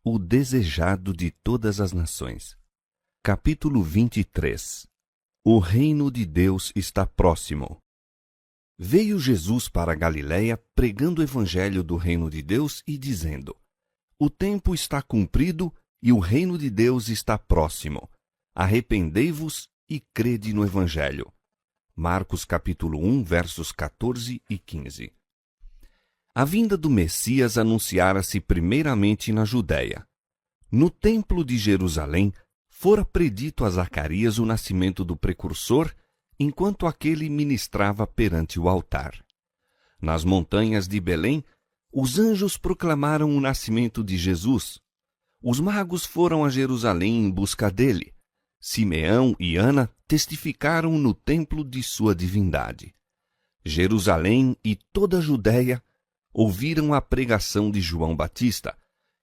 O desejado de todas as nações. Capítulo 23. O reino de Deus está próximo. Veio Jesus para a Galiléia pregando o evangelho do reino de Deus e dizendo: O tempo está cumprido e o reino de Deus está próximo. Arrependei-vos e crede no evangelho. Marcos capítulo 1, versos 14 e 15. A vinda do Messias anunciara-se primeiramente na Judéia. No templo de Jerusalém, fora predito a Zacarias o nascimento do precursor, enquanto aquele ministrava perante o altar. Nas montanhas de Belém, os anjos proclamaram o nascimento de Jesus. Os magos foram a Jerusalém em busca dele. Simeão e Ana testificaram no templo de sua divindade. Jerusalém e toda a Judéia ouviram a pregação de João Batista,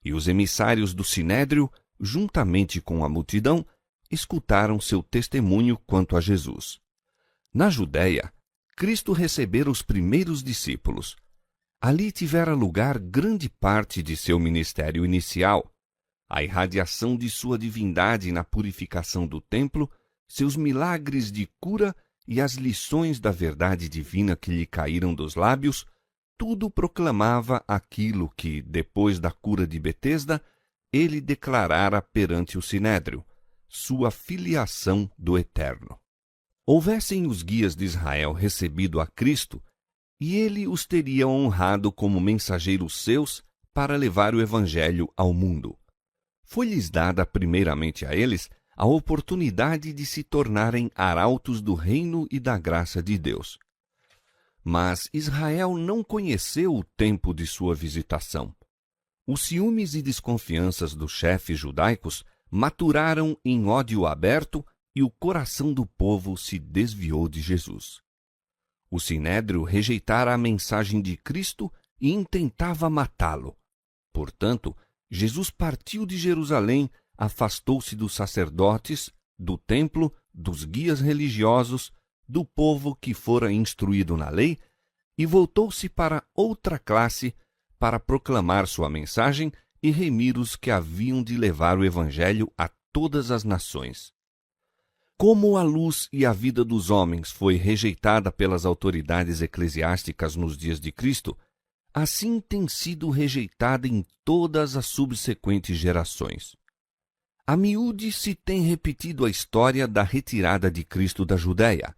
e os emissários do Sinédrio, juntamente com a multidão, escutaram seu testemunho quanto a Jesus. Na Judéia, Cristo recebera os primeiros discípulos. Ali tivera lugar grande parte de seu ministério inicial. A irradiação de sua divindade na purificação do templo, seus milagres de cura e as lições da verdade divina que lhe caíram dos lábios, tudo proclamava aquilo que, depois da cura de Betesda, ele declarara perante o Sinédrio, sua filiação do Eterno. Houvessem os guias de Israel recebido a Cristo, e ele os teria honrado como mensageiros seus para levar o Evangelho ao mundo. Foi-lhes dada primeiramente a eles a oportunidade de se tornarem arautos do reino e da graça de Deus. Mas Israel não conheceu o tempo de sua visitação. Os ciúmes e desconfianças dos chefes judaicos maturaram em ódio aberto e o coração do povo se desviou de Jesus. O Sinédrio rejeitara a mensagem de Cristo e intentava matá-lo. Portanto, Jesus partiu de Jerusalém, afastou-se dos sacerdotes, do templo, dos guias religiosos, do povo que fora instruído na lei, e voltou-se para outra classe para proclamar sua mensagem e remir os que haviam de levar o Evangelho a todas as nações. Como a luz e a vida dos homens foi rejeitada pelas autoridades eclesiásticas nos dias de Cristo, assim tem sido rejeitada em todas as subsequentes gerações. A miúde se tem repetido a história da retirada de Cristo da Judéia.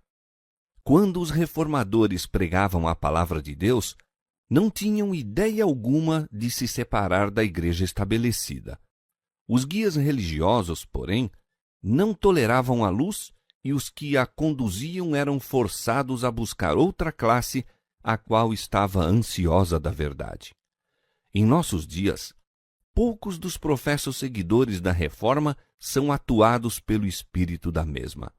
Quando os reformadores pregavam a palavra de Deus, não tinham ideia alguma de se separar da igreja estabelecida. Os guias religiosos, porém, não toleravam a luz e os que a conduziam eram forçados a buscar outra classe, a qual estava ansiosa da verdade. Em nossos dias, poucos dos professos seguidores da Reforma são atuados pelo espírito da mesma.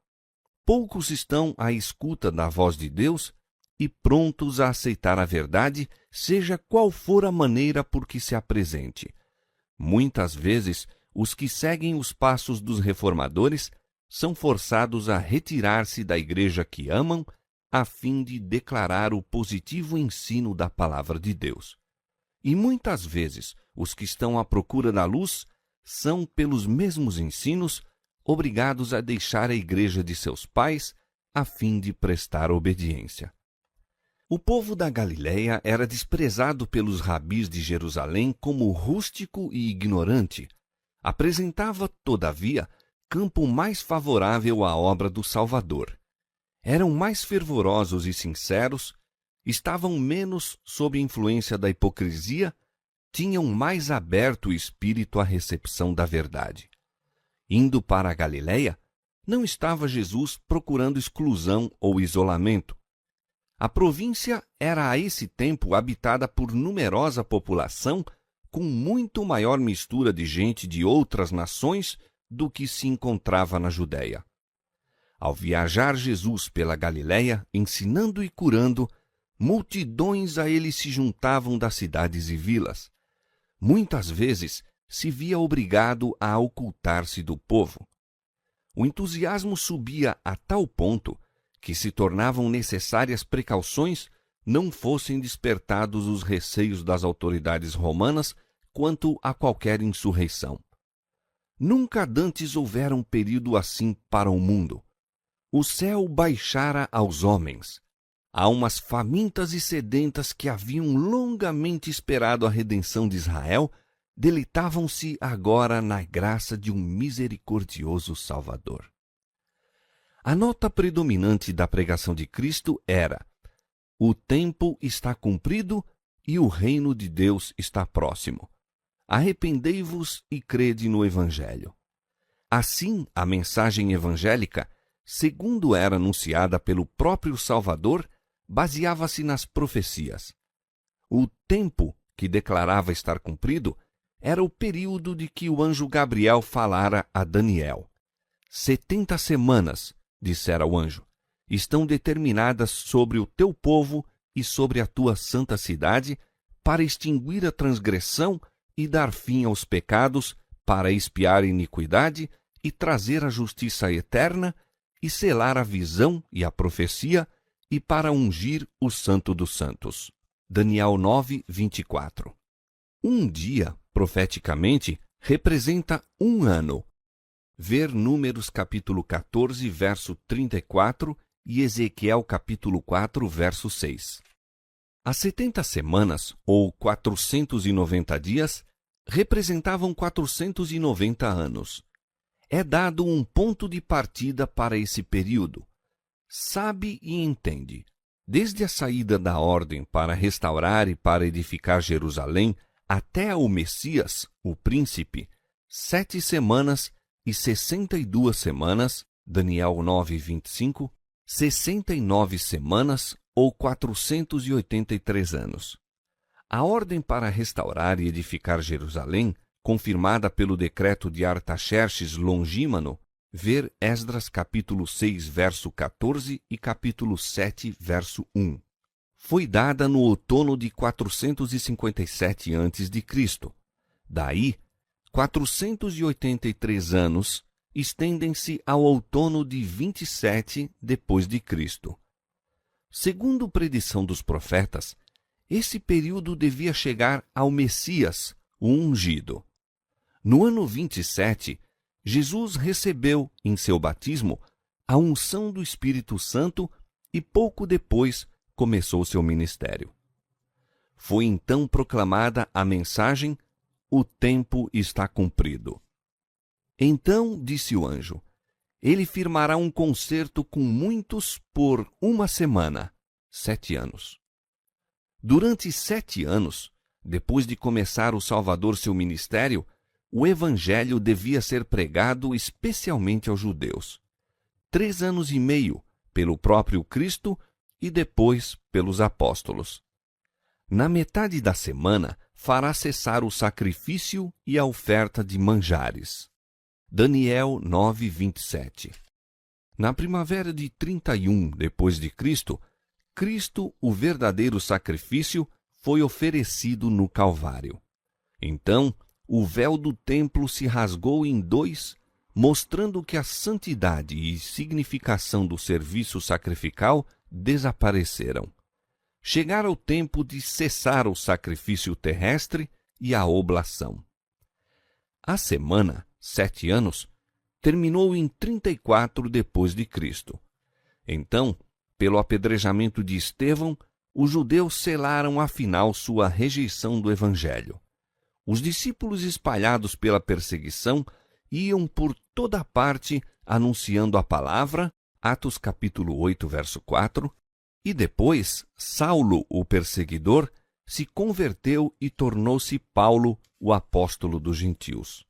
Poucos estão à escuta da voz de Deus e prontos a aceitar a verdade, seja qual for a maneira por que se apresente. Muitas vezes, os que seguem os passos dos reformadores são forçados a retirar-se da igreja que amam, a fim de declarar o positivo ensino da palavra de Deus. E muitas vezes, os que estão à procura da luz são, pelos mesmos ensinos, obrigados a deixar a igreja de seus pais, a fim de prestar obediência. O povo da Galiléia era desprezado pelos rabis de Jerusalém como rústico e ignorante. Apresentava, todavia, campo mais favorável à obra do Salvador. Eram mais fervorosos e sinceros, estavam menos sob influência da hipocrisia, tinham mais aberto o espírito à recepção da verdade. Indo para a Galiléia, não estava Jesus procurando exclusão ou isolamento. A província era a esse tempo habitada por numerosa população, com muito maior mistura de gente de outras nações do que se encontrava na Judéia. Ao viajar Jesus pela Galiléia, ensinando e curando, multidões a ele se juntavam das cidades e vilas. Muitas vezes se via obrigado a ocultar-se do povo. O entusiasmo subia a tal ponto que se tornavam necessárias precauções não fossem despertados os receios das autoridades romanas quanto a qualquer insurreição. Nunca dantes houvera um período assim para o mundo. O céu baixara aos homens. Almas famintas e sedentas que haviam longamente esperado a redenção de Israel, deleitavam-se agora na graça de um misericordioso Salvador. A nota predominante da pregação de Cristo era: o tempo está cumprido e o reino de Deus está próximo. Arrependei-vos e crede no Evangelho. Assim, a mensagem evangélica, segundo era anunciada pelo próprio Salvador, baseava-se nas profecias. O tempo que declarava estar cumprido era o período de que o anjo Gabriel falara a Daniel. 70 semanas, dissera o anjo, estão determinadas sobre o teu povo e sobre a tua santa cidade, para extinguir a transgressão e dar fim aos pecados, para expiar a iniquidade e trazer a justiça eterna, e selar a visão e a profecia, e para ungir o Santo dos Santos. Daniel 9, 24. Um dia, profeticamente, representa um ano. Ver Números capítulo 14, verso 34 e Ezequiel capítulo 4, verso 6. As 70 semanas, ou 490 dias, representavam 490 anos. É dado um ponto de partida para esse período. Sabe e entende. Desde a saída da ordem para restaurar e para edificar Jerusalém até o Messias, o príncipe, 7 semanas e 62 semanas, Daniel 9, 25, 69 semanas ou 483 anos. A ordem para restaurar e edificar Jerusalém, confirmada pelo decreto de Artaxerxes Longímano, ver Esdras capítulo 6, verso 14 e capítulo 7, verso 1. Foi dada no outono de 457 a.C. Daí, 483 anos estendem-se ao outono de 27 depois de Cristo. Segundo predição dos profetas, esse período devia chegar ao Messias, o ungido. No ano 27, Jesus recebeu, em seu batismo, a unção do Espírito Santo e pouco depois começou seu ministério. Foi então proclamada a mensagem: o tempo está cumprido. Então disse o anjo: ele firmará um concerto com muitos por 1 semana, 7 anos. Durante 7 anos, depois de começar o Salvador seu ministério, o Evangelho devia ser pregado especialmente aos judeus. 3 anos e meio pelo próprio Cristo e depois pelos apóstolos. Na metade da semana, fará cessar o sacrifício e a oferta de manjares. Daniel 9, 27. Na primavera de 31 depois de Cristo, o verdadeiro sacrifício, foi oferecido no Calvário. Então, o véu do templo se rasgou em 2, mostrando que a santidade e significação do serviço sacrificial desapareceram. Chegara o tempo de cessar o sacrifício terrestre e a oblação. A semana, 7 anos, terminou em 34 depois de Cristo. Então, pelo apedrejamento de Estevão, os judeus selaram afinal sua rejeição do Evangelho. Os discípulos, espalhados pela perseguição, iam por toda parte anunciando a palavra, Atos capítulo 8, verso 4, e depois Saulo, o perseguidor, se converteu e tornou-se Paulo, o apóstolo dos gentios.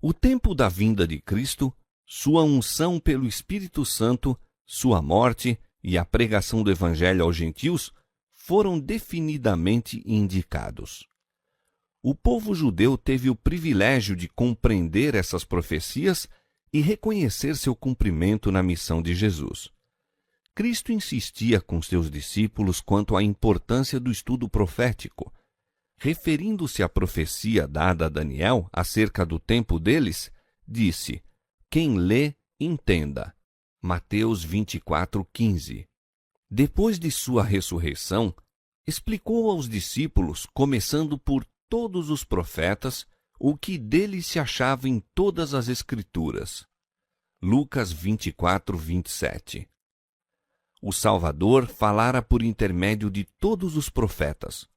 O tempo da vinda de Cristo, sua unção pelo Espírito Santo, sua morte e a pregação do Evangelho aos gentios foram definidamente indicados. O povo judeu teve o privilégio de compreender essas profecias e reconhecer seu cumprimento na missão de Jesus. Cristo insistia com seus discípulos quanto à importância do estudo profético. Referindo-se à profecia dada a Daniel acerca do tempo deles, disse: quem lê, entenda. Mateus 24, 15. Depois de sua ressurreição, explicou aos discípulos, começando por todos os profetas o que dele se achava em todas as Escrituras. Lucas 24, 27. O Salvador falara por intermédio de todos os profetas.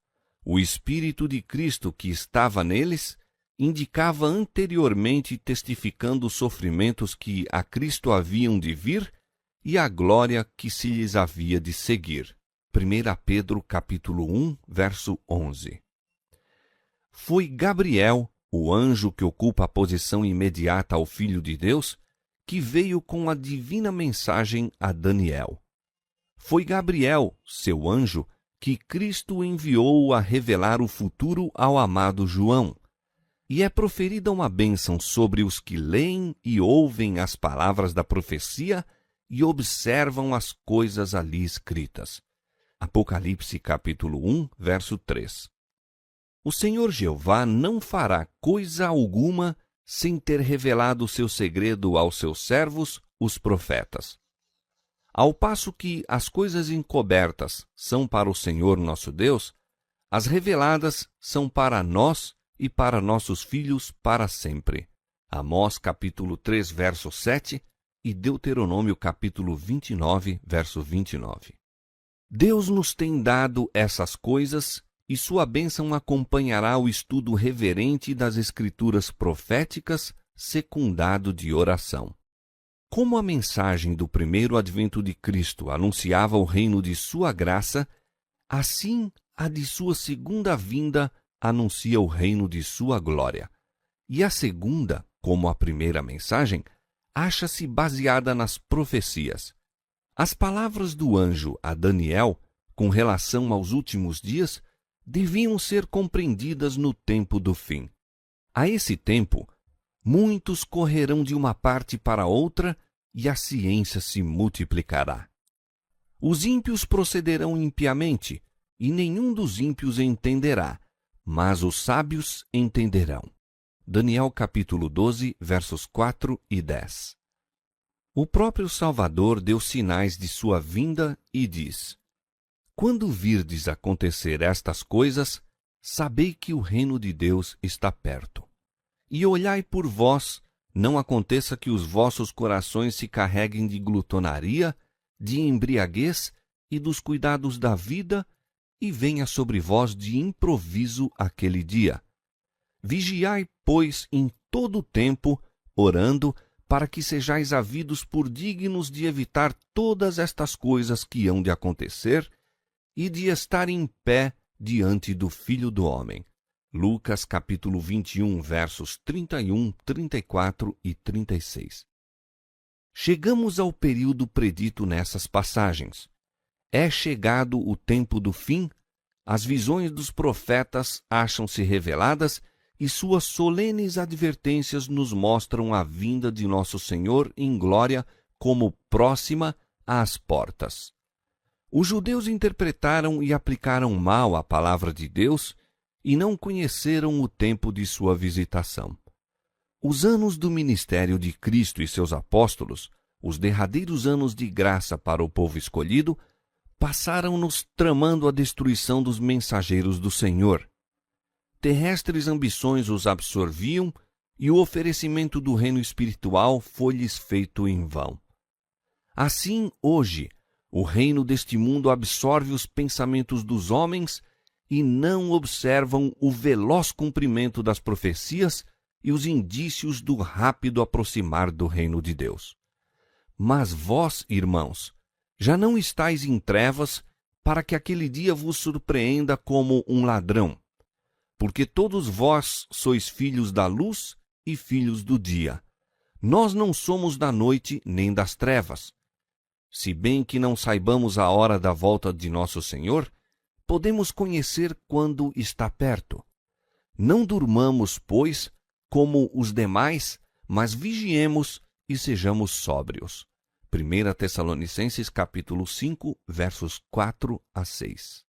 O Espírito de Cristo que estava neles indicava anteriormente, testificando os sofrimentos que a Cristo haviam de vir e a glória que se lhes havia de seguir. 1 Pedro capítulo 1, verso 11. Foi Gabriel, o anjo que ocupa a posição imediata ao Filho de Deus, que veio com a divina mensagem a Daniel. Foi Gabriel, seu anjo, que Cristo enviou a revelar o futuro ao amado João. E é proferida uma bênção sobre os que leem e ouvem as palavras da profecia e observam as coisas ali escritas. Apocalipse capítulo 1, verso 3. O Senhor Jeová não fará coisa alguma sem ter revelado seu segredo aos seus servos, os profetas. Ao passo que as coisas encobertas são para o Senhor nosso Deus, as reveladas são para nós e para nossos filhos para sempre. Amós capítulo 3, verso 7 e Deuteronômio capítulo 29, verso 29. Deus nos tem dado essas coisas e sua bênção acompanhará o estudo reverente das Escrituras proféticas, secundado de oração. Como a mensagem do primeiro advento de Cristo anunciava o reino de sua graça, assim a de sua segunda vinda anuncia o reino de sua glória. E a segunda, como a primeira mensagem, acha-se baseada nas profecias. As palavras do anjo a Daniel, com relação aos últimos dias, deviam ser compreendidas no tempo do fim. A esse tempo, muitos correrão de uma parte para outra e a ciência se multiplicará. Os ímpios procederão impiamente, e nenhum dos ímpios entenderá, mas os sábios entenderão. Daniel capítulo 12, versos 4 e 10. O próprio Salvador deu sinais de sua vinda e diz: Quando virdes acontecer estas coisas, sabei que o reino de Deus está perto. E olhai por vós, não aconteça que os vossos corações se carreguem de glutonaria, de embriaguez e dos cuidados da vida, e venha sobre vós de improviso aquele dia. Vigiai, pois, em todo o tempo, orando, para que sejais havidos por dignos de evitar todas estas coisas que hão de acontecer e de estar em pé diante do Filho do Homem. Lucas capítulo 21, versos 31, 34 e 36. Chegamos ao período predito nessas passagens. É chegado o tempo do fim, as visões dos profetas acham-se reveladas e suas solenes advertências nos mostram a vinda de nosso Senhor em glória como próxima às portas. Os judeus interpretaram e aplicaram mal a palavra de Deus e não conheceram o tempo de sua visitação. Os anos do ministério de Cristo e seus apóstolos, os derradeiros anos de graça para o povo escolhido, passaram-nos tramando a destruição dos mensageiros do Senhor. Terrestres ambições os absorviam e o oferecimento do reino espiritual foi-lhes feito em vão. Assim, hoje, o reino deste mundo absorve os pensamentos dos homens e não observam o veloz cumprimento das profecias e os indícios do rápido aproximar do reino de Deus. Mas vós, irmãos, já não estáis em trevas para que aquele dia vos surpreenda como um ladrão. Porque todos vós sois filhos da luz e filhos do dia. Nós não somos da noite nem das trevas. Se bem que não saibamos a hora da volta de nosso Senhor, podemos conhecer quando está perto. Não durmamos, pois, como os demais, mas vigiemos e sejamos sóbrios. 1 Tessalonicenses capítulo 5, versos 4 a 6.